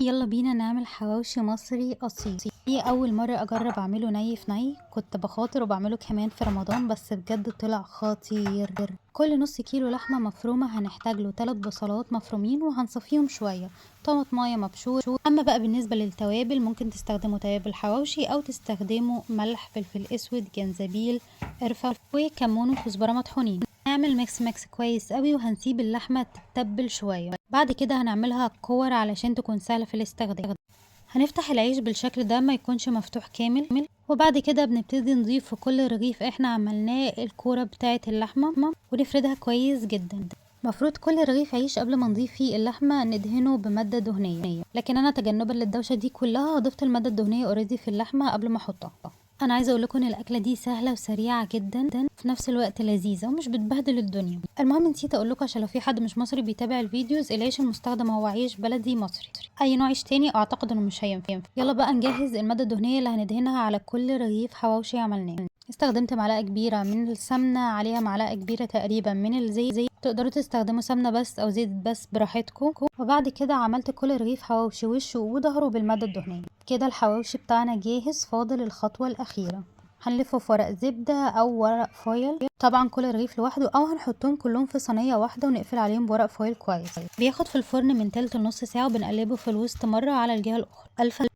يلا بينا نعمل حواوشي مصري أصيل. دي أول مرة أجرب أعمله ني في ني، كنت بخاطر وبعمله كمان في رمضان، بس بجد طلع خطير. كل نص كيلو لحمة مفرومة هنحتاج له 3 بصلات مفرومين وهنصفيهم شوية، طماطماية مبشور. أما بقى بالنسبة للتوابل، ممكن تستخدموا توابل حواوشي أو تستخدموا ملح، فلفل أسود، جنزبيل، قرفة وكمون وكزبرة مطحونين. نعمل ميكس كويس قوي وهنسيب اللحمة تتبل شوية. بعد كده هنعملها كور علشان تكون سهلة في الاستخدام. هنفتح العيش بالشكل ده، ما يكونش مفتوح كامل، وبعد كده بنبتدي نضيف في كل رغيف احنا عملناه الكورة بتاعة اللحمة ونفردها كويس جدا. مفروض كل رغيف عيش قبل ما نضيف فيه اللحمة ندهنه بمادة دهنية، لكن انا تجنبا للدوشة دي كلها ضفت المادة الدهنية اوريدي في اللحمة قبل ما احطها. انا عايزه اقول لكم ان الاكله دي سهله وسريعه جدا، في نفس الوقت لذيذه ومش بتبهدل الدنيا. المهم نسيت اقول لكم عشان لو في حد مش مصري بيتابع الفيديوز، العيش المستخدم هو عيش بلدي مصري، اي نوع عيش تاني اعتقد انه مش هينفع. يلا بقى نجهز الماده الدهنيه اللي هندهنها على كل رغيف حواوشي عملناه. استخدمت معلقه كبيره من السمنه، عليها معلقه كبيره تقريبا من الزيت، تقدروا تستخدموا سمنه بس او زيت بس براحتكم. وبعد كده عملت كل رغيف حواوشي وشه وظهره بالماده الدهنيه. كده الحواوشي بتاعنا جاهز، فاضل الخطوه الاخيره. هنلفه في ورق زبدة أو ورق فويل، طبعا كل رغيف لوحده، أو هنحطهم كلهم في صينية واحدة ونقفل عليهم بورق فويل كويس. بياخد في الفرن من تلت لنص ساعة، وبنقلبه في الوسط مرة على الجهة الأخرى.